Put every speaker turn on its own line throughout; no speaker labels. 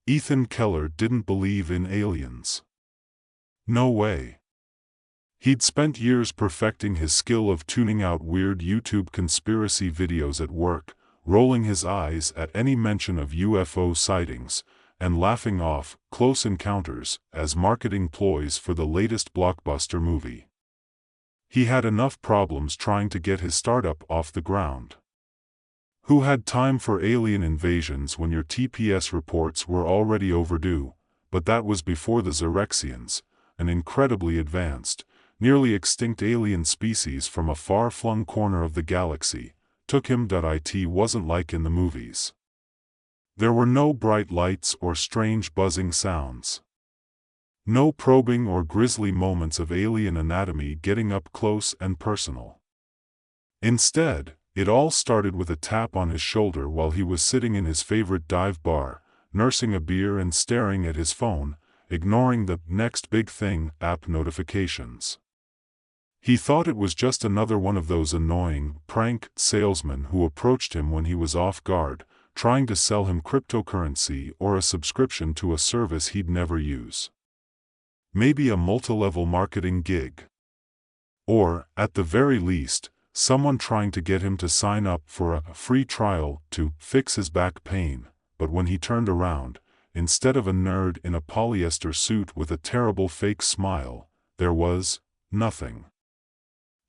Ethan Keller didn't believe in aliens. No way. He'd spent years perfecting his skill of tuning out weird YouTube conspiracy videos at work, rolling his eyes at any mention of UFO sightings, and laughing off close encounters as marketing ploys for the latest blockbuster movie. He had enough problems trying to get his startup off the ground. Who had time for alien invasions when your TPS reports were already overdue? But that was before the Xerexians, an incredibly advanced, nearly extinct alien species from a far-flung corner of the galaxy, took him. It wasn't like in the movies. There were no bright lights or strange buzzing sounds. No probing or grisly moments of alien anatomy getting up close and personal. Instead, it all started with a tap on his shoulder while he was sitting in his favorite dive bar, nursing a beer and staring at his phone, ignoring the "next big thing" app notifications. He thought it was just another one of those annoying, prank salesmen who approached him when he was off guard, trying to sell him cryptocurrency or a subscription to a service he'd never use. Maybe a multi-level marketing gig. Or, at the very least, someone trying to get him to sign up for a free trial to fix his back pain. But when he turned around, instead of a nerd in a polyester suit with a terrible fake smile, there was nothing.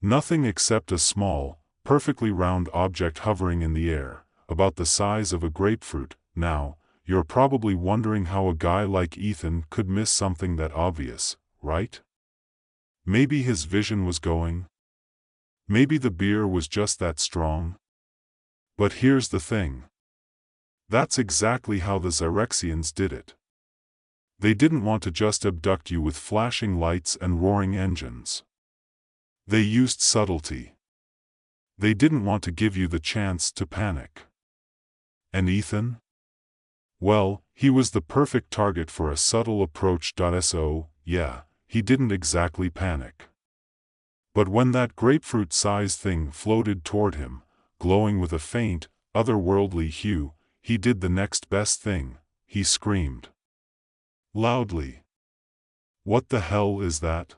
Nothing except a small, perfectly round object hovering in the air, about the size of a grapefruit. Now, you're probably wondering how a guy like Ethan could miss something that obvious, right? Maybe his vision was going. Maybe the beer was just that strong. But here's the thing. That's exactly how the Xerexians did it. They didn't want to just abduct you with flashing lights and roaring engines. They used subtlety. They didn't want to give you the chance to panic. And Ethan? Well, he was the perfect target for a subtle approach. So, yeah, he didn't exactly panic. But when that grapefruit-sized thing floated toward him, glowing with a faint, otherworldly hue, he did the next best thing. He screamed. Loudly. What the hell is that?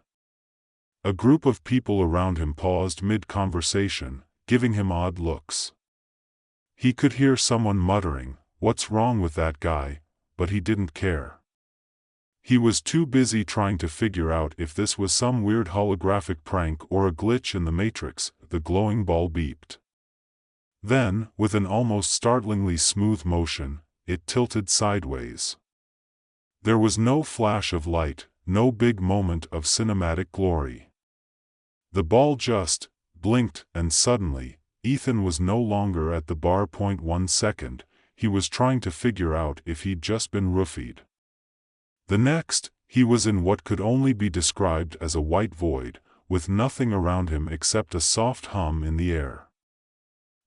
A group of people around him paused mid-conversation, giving him odd looks. He could hear someone muttering, "What's wrong with that guy?" but he didn't care. He was too busy trying to figure out if this was some weird holographic prank or a glitch in the Matrix. The glowing ball beeped. Then, with an almost startlingly smooth motion, it tilted sideways. There was no flash of light, no big moment of cinematic glory. The ball just blinked, and suddenly, Ethan was no longer at the bar. 1 second, he was trying to figure out if he'd just been roofied. The next, he was in what could only be described as a white void, with nothing around him except a soft hum in the air.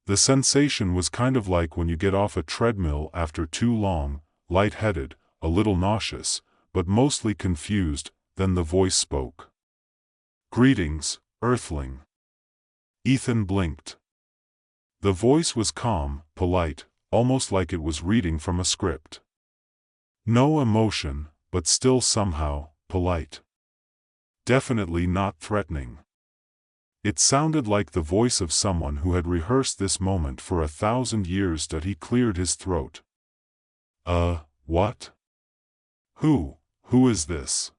The sensation was kind of like when you get off a treadmill after too long, lightheaded, a little nauseous, but mostly confused. Then the voice spoke. "Greetings, Earthling." Ethan blinked. The voice was calm, polite, almost like it was reading from a script. No emotion, but still somehow polite. Definitely not threatening. It sounded like the voice of someone who had rehearsed this moment for 1,000 years. He cleared his throat. What? Who is this?"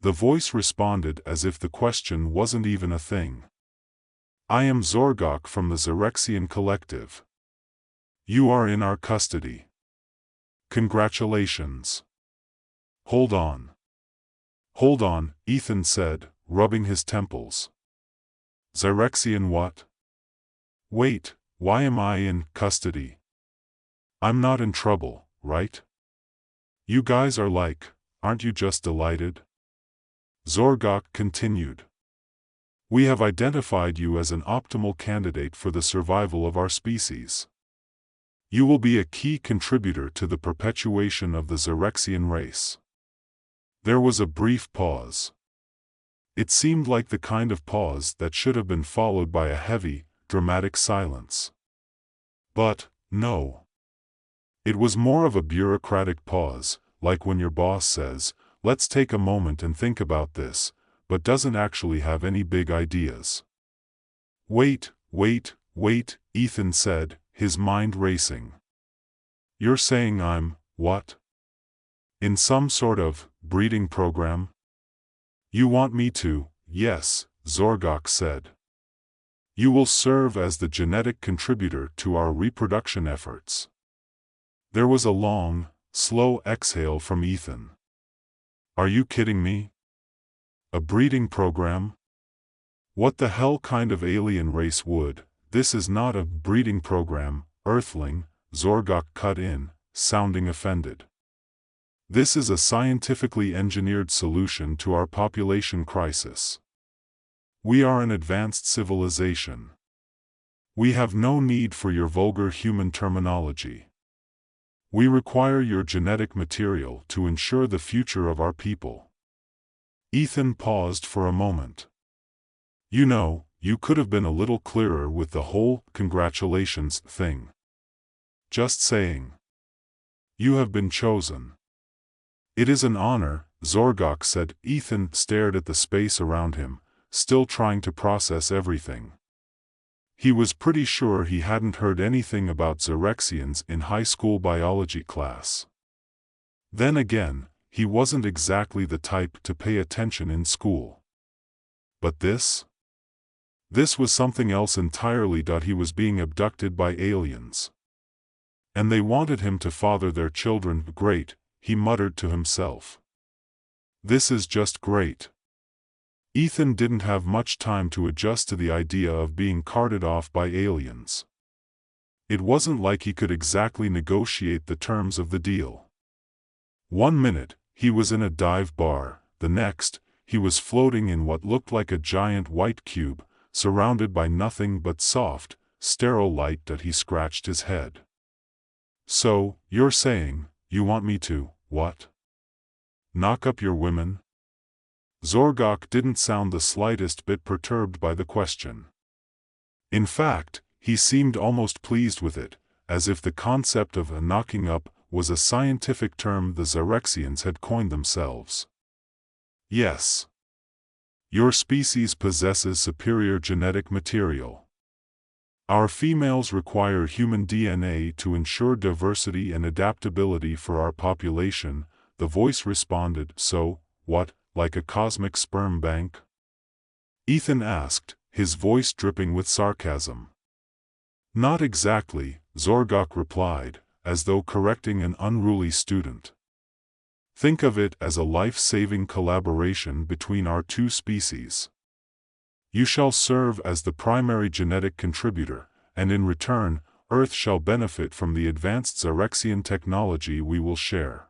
The voice responded as if the question wasn't even a thing. "I am Zorgok from the Xerexian Collective. You are in our custody. Congratulations." Hold on, Ethan said, rubbing his temples. "Xerexian what? Wait, why am I in custody? I'm not in trouble, right? You guys are like, aren't you just delighted?" Zorgok continued. "We have identified you as an optimal candidate for the survival of our species. You will be a key contributor to the perpetuation of the Xerexian race." There was a brief pause. It seemed like the kind of pause that should have been followed by a heavy, dramatic silence. But, no. It was more of a bureaucratic pause, like when your boss says, "Let's take a moment and think about this," but doesn't actually have any big ideas. "Wait, wait," Ethan said, his mind racing. "You're saying I'm, what? In some sort of breeding program?" "You want me to?" "Yes," Zorgok said. "You will serve as the genetic contributor to our reproduction efforts." There was a long, slow exhale from Ethan. "Are you kidding me? A breeding program? What the hell kind of alien race would?" "This is not a breeding program, Earthling," Zorgok cut in, sounding offended. "This is a scientifically engineered solution to our population crisis. We are an advanced civilization. We have no need for your vulgar human terminology. We require your genetic material to ensure the future of our people." Ethan paused for a moment. "You know, you could have been a little clearer with the whole congratulations thing. Just saying. You have been chosen." "It is an honor," Zorgok said. Ethan stared at the space around him, still trying to process everything. He was pretty sure he hadn't heard anything about Xerexians in high school biology class. Then again, he wasn't exactly the type to pay attention in school. But this? This was something else entirely. He was being abducted by aliens. And they wanted him to father their children. Great, he muttered to himself. This is just great. Ethan didn't have much time to adjust to the idea of being carted off by aliens. It wasn't like he could exactly negotiate the terms of the deal. One minute, he was in a dive bar, the next, he was floating in what looked like a giant white cube, surrounded by nothing but soft, sterile light. He scratched his head. "So, you're saying, you want me to, what? Knock up your women?" Zorgok didn't sound the slightest bit perturbed by the question. In fact, he seemed almost pleased with it, as if the concept of a knocking up was a scientific term the Xerexians had coined themselves. "Yes. Your species possesses superior genetic material. Our females require human DNA to ensure diversity and adaptability for our population," the voice responded. "So, what, like a cosmic sperm bank?" Ethan asked, his voice dripping with sarcasm. "Not exactly," Zorgok replied, as though correcting an unruly student. "Think of it as a life-saving collaboration between our two species. You shall serve as the primary genetic contributor, and in return, Earth shall benefit from the advanced Xerexian technology we will share."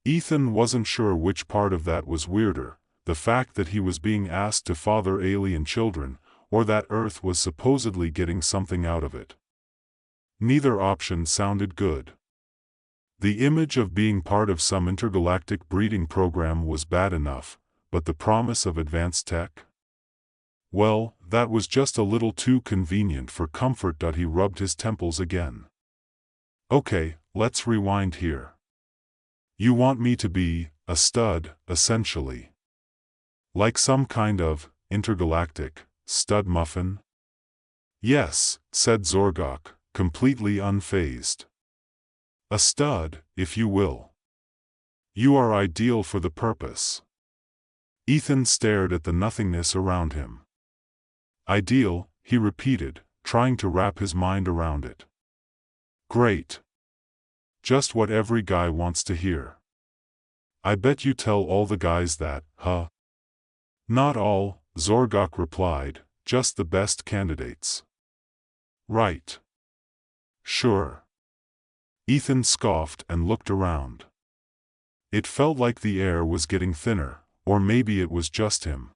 Ethan wasn't sure which part of that was weirder, the fact that he was being asked to father alien children, or that Earth was supposedly getting something out of it. Neither option sounded good. The image of being part of some intergalactic breeding program was bad enough, but the promise of advanced tech? Well, that was just a little too convenient for comfort. He rubbed his temples again. "Okay, let's rewind here. You want me to be a stud, essentially. Like some kind of intergalactic stud muffin?" "Yes," said Zorgok, completely unfazed. "A stud, if you will. You are ideal for the purpose." Ethan stared at the nothingness around him. "Ideal," he repeated, trying to wrap his mind around it. "Great. Just what every guy wants to hear. I bet you tell all the guys that, huh?" "Not all," Zorgok replied, "just the best candidates." "Right. Sure." Ethan scoffed and looked around. It felt like the air was getting thinner, or maybe it was just him.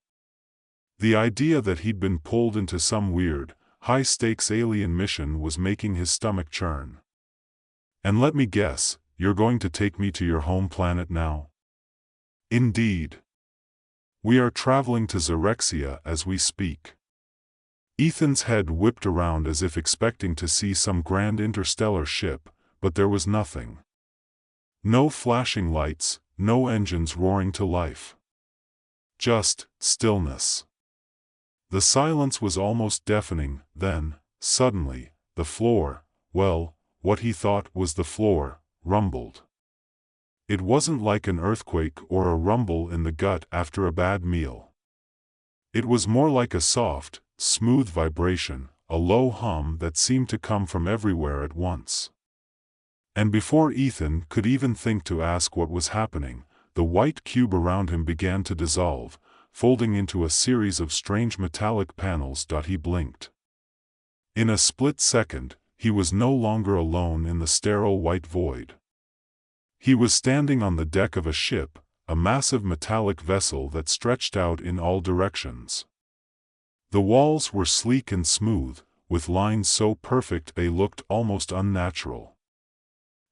The idea that he'd been pulled into some weird, high-stakes alien mission was making his stomach churn. "And let me guess, you're going to take me to your home planet now?" "Indeed. We are traveling to Xerexia as we speak." Ethan's head whipped around as if expecting to see some grand interstellar ship, but there was nothing. No flashing lights, no engines roaring to life. Just stillness. The silence was almost deafening. Then, suddenly, the floor, well, what he thought was the floor, rumbled. It wasn't like an earthquake or a rumble in the gut after a bad meal. It was more like a soft, smooth vibration, a low hum that seemed to come from everywhere at once. And before Ethan could even think to ask what was happening, the white cube around him began to dissolve, folding into a series of strange metallic panels. He blinked. In a split second, he was no longer alone in the sterile white void. He was standing on the deck of a ship, a massive metallic vessel that stretched out in all directions. The walls were sleek and smooth, with lines so perfect they looked almost unnatural.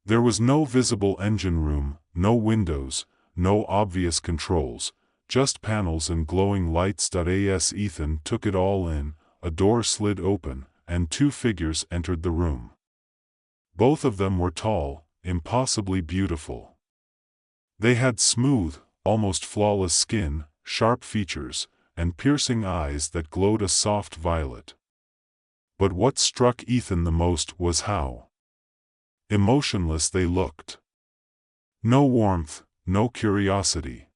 There was no visible engine room, no windows, no obvious controls, just panels and glowing lights. As Ethan took it all in, a door slid open, and two figures entered the room. Both of them were tall, impossibly beautiful. They had smooth, almost flawless skin, sharp features, and piercing eyes that glowed a soft violet. But what struck Ethan the most was how emotionless they looked. No warmth, no curiosity.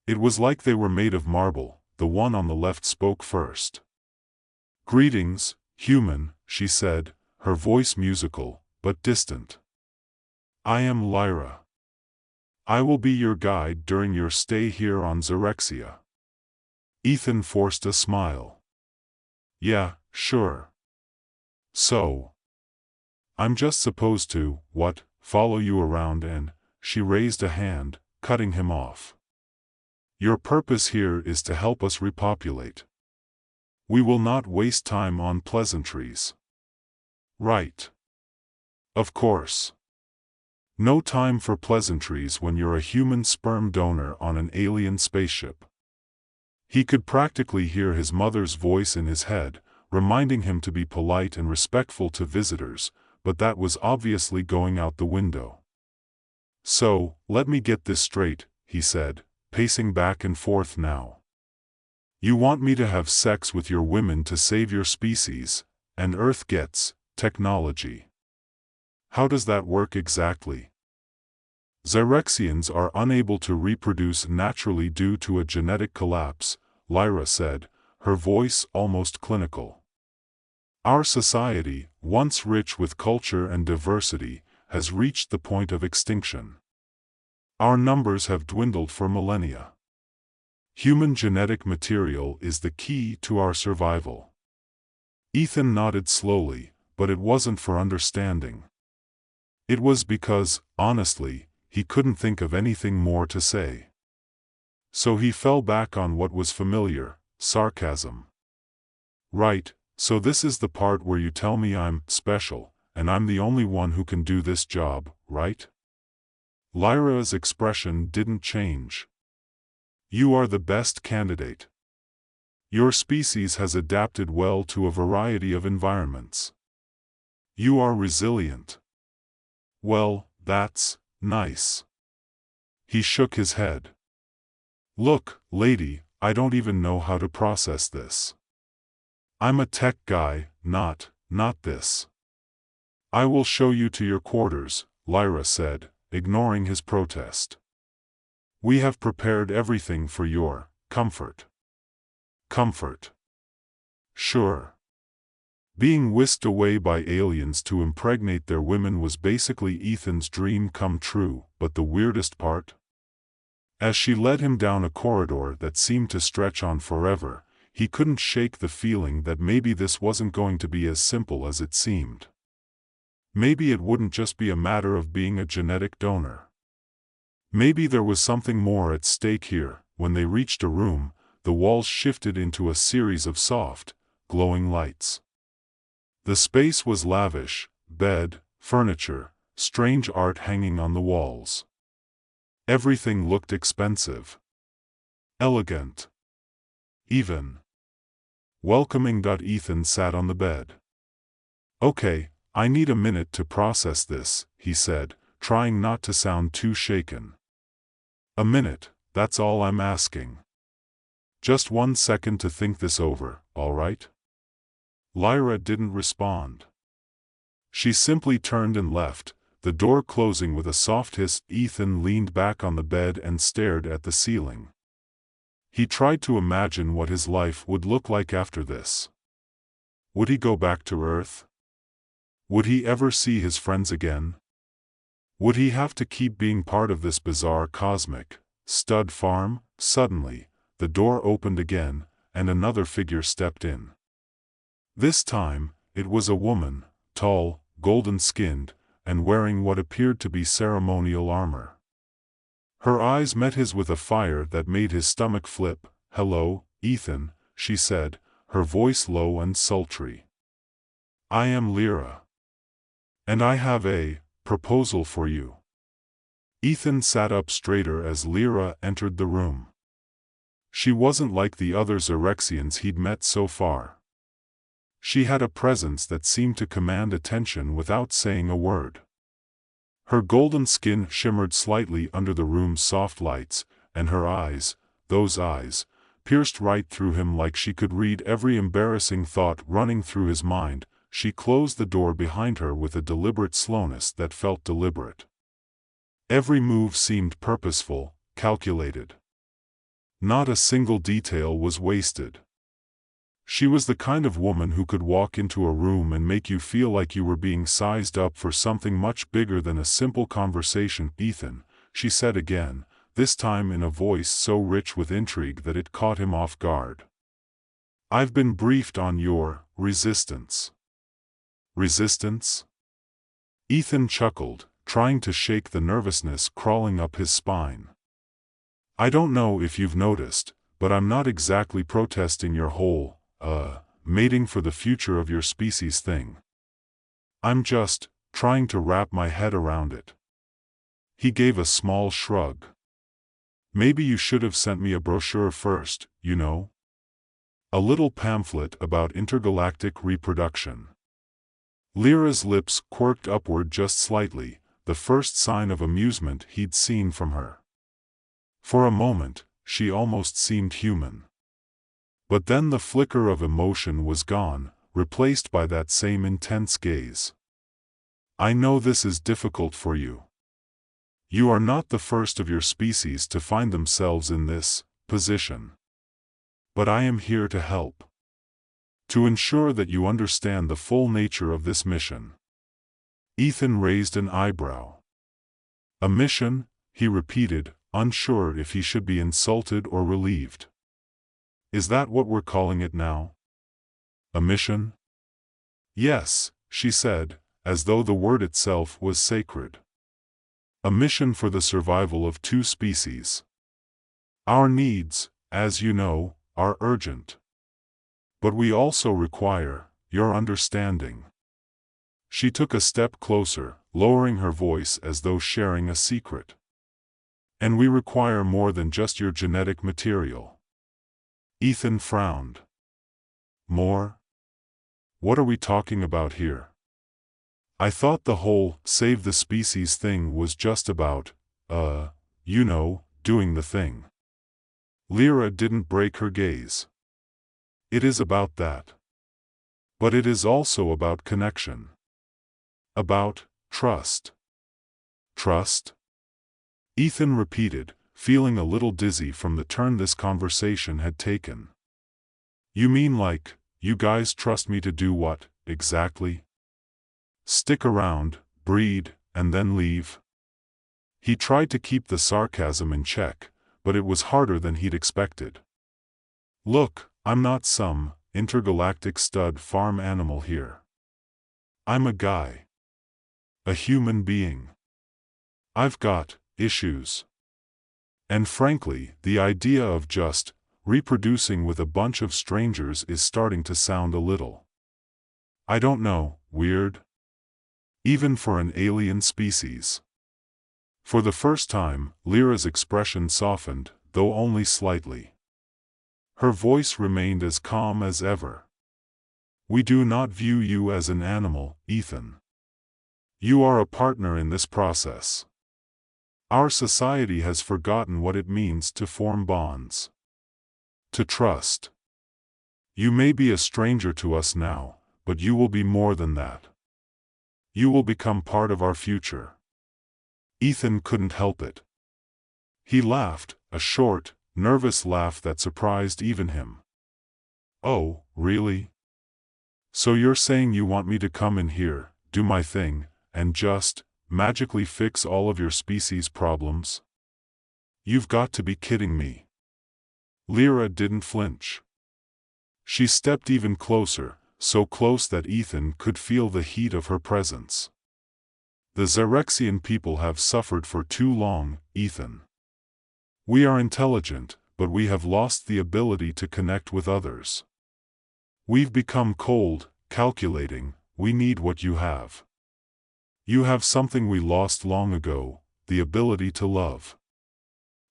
It was like they were made of marble. The one on the left spoke first. "Greetings, human," she said, her voice musical, but distant. "I am Lyra. I will be your guide during your stay here on Xerxia." Ethan forced a smile. "Yeah, sure. So, I'm just supposed to, follow you around and," she raised a hand, cutting him off. "Your purpose here is to help us repopulate. We will not waste time on pleasantries." "Right. Of course. No time for pleasantries when you're a human sperm donor on an alien spaceship." He could practically hear his mother's voice in his head, reminding him to be polite and respectful to visitors, but that was obviously going out the window. "So, let me get this straight," he said, pacing back and forth now. "You want me to have sex with your women to save your species, and Earth gets technology. How does that work exactly?" "Xerexians are unable to reproduce naturally due to a genetic collapse," Lyra said, her voice almost clinical. "Our society, once rich with culture and diversity, has reached the point of extinction. Our numbers have dwindled for millennia. Human genetic material is the key to our survival." Ethan nodded slowly, but it wasn't for understanding. It was because, honestly, he couldn't think of anything more to say. So he fell back on what was familiar, sarcasm. "Right, so this is the part where you tell me I'm special, and I'm the only one who can do this job, right?" Lyra's expression didn't change. "You are the best candidate. Your species has adapted well to a variety of environments. You are resilient." "Well, that's nice." He shook his head. "Look, lady, I don't even know how to process this. I'm a tech guy, not this." "I will show you to your quarters," Lyra said, ignoring his protest. "We have prepared everything for your comfort." "Comfort? Sure." Being whisked away by aliens to impregnate their women was basically Ethan's dream come true, but the weirdest part? As she led him down a corridor that seemed to stretch on forever, he couldn't shake the feeling that maybe this wasn't going to be as simple as it seemed. Maybe it wouldn't just be a matter of being a genetic donor. Maybe there was something more at stake here. When they reached a room, the walls shifted into a series of soft, glowing lights. The space was lavish: bed, furniture, strange art hanging on the walls. Everything looked expensive. Elegant. Even welcoming. Ethan sat on the bed. "Okay, I need a minute to process this, he said, trying not to sound too shaken. A minute, that's all I'm asking. Just 1 second to think this over, all right? Lyra didn't respond. She simply turned and left, the door closing with a soft hiss. Ethan leaned back on the bed and stared at the ceiling. He tried to imagine what his life would look like after this. Would he go back to Earth? Would he ever see his friends again? Would he have to keep being part of this bizarre cosmic stud farm? Suddenly, the door opened again, and another figure stepped in. This time, it was a woman, tall, golden-skinned, and wearing what appeared to be ceremonial armor. Her eyes met his with a fire that made his stomach flip. "Hello, Ethan," she said, her voice low and sultry. "I am Lyra. And I have a proposal for you." Ethan sat up straighter as Lyra entered the room. She wasn't like the other Xerexians he'd met so far. She had a presence that seemed to command attention without saying a word. Her golden skin shimmered slightly under the room's soft lights, and her eyes, those eyes, pierced right through him like she could read every embarrassing thought running through his mind. She closed the door behind her with a deliberate slowness that felt deliberate. Every move seemed purposeful, calculated. Not a single detail was wasted. She was the kind of woman who could walk into a room and make you feel like you were being sized up for something much bigger than a simple conversation. "Ethan," she said again, this time in a voice so rich with intrigue that it caught him off guard. "I've been briefed on your resistance." "Resistance?" Ethan chuckled, trying to shake the nervousness crawling up his spine. "I don't know if you've noticed, but I'm not exactly protesting your whole, mating for the future of your species thing. I'm just trying to wrap my head around it." He gave a small shrug. "Maybe you should have sent me a brochure first, you know? A little pamphlet about intergalactic reproduction." Lyra's lips quirked upward just slightly, the first sign of amusement he'd seen from her. For a moment, she almost seemed human. But then the flicker of emotion was gone, replaced by that same intense gaze. "I know this is difficult for you. You are not the first of your species to find themselves in this position. But I am here to help. To ensure that you understand the full nature of this mission." Ethan raised an eyebrow. "A mission?" he repeated, unsure if he should be insulted or relieved. "Is that what we're calling it now? A mission?" "Yes," she said, as though the word itself was sacred. "A mission for the survival of 2 species. Our needs, as you know, are urgent. But we also require your understanding." She took a step closer, lowering her voice as though sharing a secret. "And we require more than just your genetic material." Ethan frowned. "More? What are we talking about here? I thought the whole save the species thing was just about, doing the thing." Lyra didn't break her gaze. "It is about that. But it is also about connection. About trust." "Trust?" Ethan repeated, feeling a little dizzy from the turn this conversation had taken. "You mean like, you guys trust me to do what, exactly? Stick around, breed, and then leave?" He tried to keep the sarcasm in check, but it was harder than he'd expected. "Look, I'm not some intergalactic stud farm animal here. I'm a guy. A human being. I've got issues. And frankly, the idea of just reproducing with a bunch of strangers is starting to sound a little, I don't know, weird? Even for an alien species." For the first time, Lyra's expression softened, though only slightly. Her voice remained as calm as ever. "We do not view you as an animal, Ethan. You are a partner in this process. Our society has forgotten what it means to form bonds. To trust. You may be a stranger to us now, but you will be more than that. You will become part of our future. Ethan couldn't help it. He laughed, a short, nervous laugh that surprised even him. Oh, really? So you're saying you want me to come in here, do my thing, and just magically fix all of your species' problems? You've got to be kidding me. Lyra didn't flinch. She stepped even closer, so close that Ethan could feel the heat of her presence. The Xerexian people have suffered for too long, Ethan. We are intelligent, but we have lost the ability to connect with others. We've become cold, calculating. We need what you have. You have something we lost long ago, the ability to love.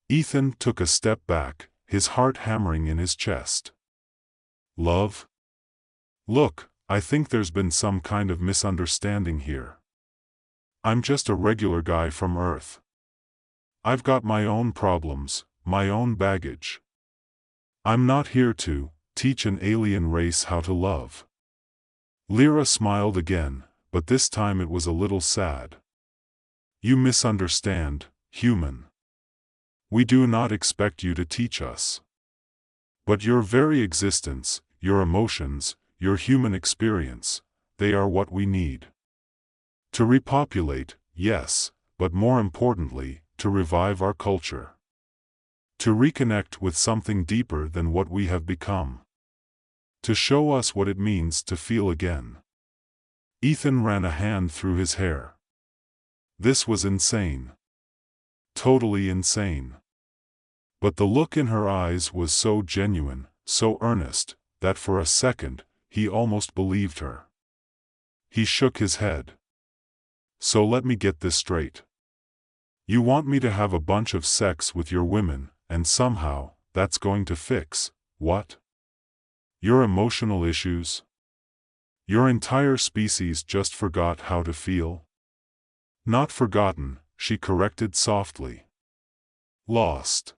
Ethan took a step back, his heart hammering in his chest. Love? Look, I think there's been some kind of misunderstanding here. I'm just a regular guy from Earth. I've got my own problems, my own baggage. I'm not here to teach an alien race how to love. Lyra smiled again, but this time it was a little sad. You misunderstand, human. We do not expect you to teach us. But your very existence, your emotions, your human experience, they are what we need. To repopulate, yes, but more importantly, to revive our culture. To reconnect with something deeper than what we have become. To show us what it means to feel again. Ethan ran a hand through his hair. This was insane. Totally insane. But the look in her eyes was so genuine, so earnest, that for a second, he almost believed her. He shook his head. So let me get this straight. You want me to have a bunch of sex with your women, and somehow, that's going to fix, what? Your emotional issues? Your entire species just forgot how to feel? Not forgotten, she corrected softly. Lost.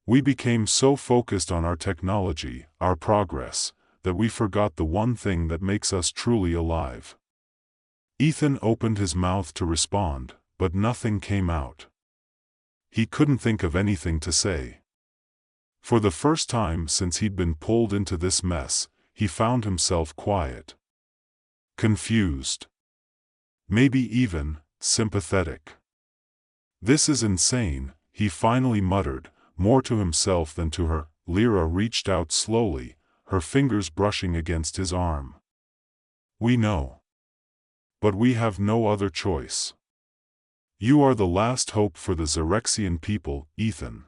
We became so focused on our technology, our progress, that we forgot the one thing that makes us truly alive. Ethan opened his mouth to respond, but nothing came out. He couldn't think of anything to say. For the first time since he'd been pulled into this mess, he found himself quiet. Confused. Maybe even sympathetic. This is insane, he finally muttered, more to himself than to her. Lyra reached out slowly, her fingers brushing against his arm. We know. But we have no other choice. You are the last hope for the Xerexian people, Ethan.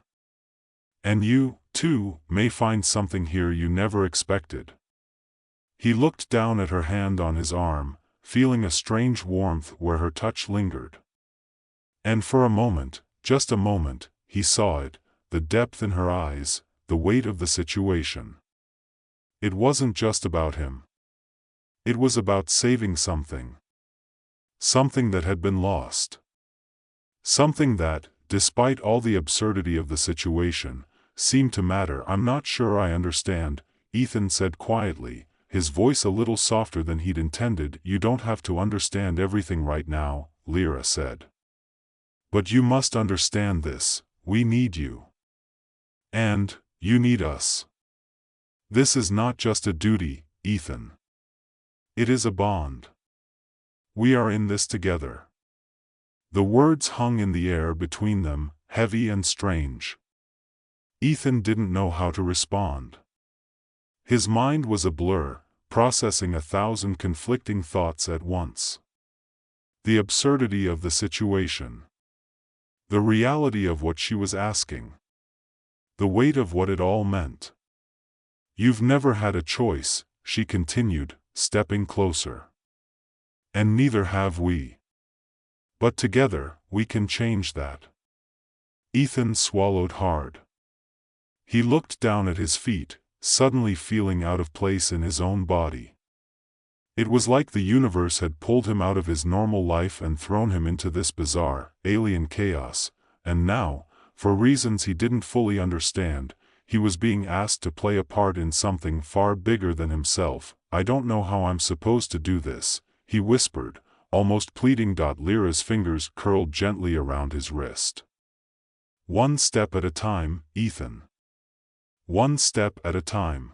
And you, too, may find something here you never expected. He looked down at her hand on his arm, feeling a strange warmth where her touch lingered. And for a moment, just a moment, he saw it, the depth in her eyes, the weight of the situation. It wasn't just about him. It was about saving something. Something that had been lost. Something that, despite all the absurdity of the situation, seemed to matter. I'm not sure I understand, Ethan said quietly, his voice a little softer than he'd intended. You don't have to understand everything right now, Lyra said. But you must understand this, we need you. And, you need us. This is not just a duty, Ethan. It is a bond. We are in this together. The words hung in the air between them, heavy and strange. Ethan didn't know how to respond. His mind was a blur, processing 1,000 conflicting thoughts at once. The absurdity of the situation. The reality of what she was asking. The weight of what it all meant. You've never had a choice, she continued, stepping closer. And neither have we. But together, we can change that. Ethan swallowed hard. He looked down at his feet, suddenly feeling out of place in his own body. It was like the universe had pulled him out of his normal life and thrown him into this bizarre, alien chaos, and now, for reasons he didn't fully understand, he was being asked to play a part in something far bigger than himself. "I don't know how I'm supposed to do this," he whispered, almost pleading. Lyra's fingers curled gently around his wrist. "One step at a time, Ethan. One step at a time."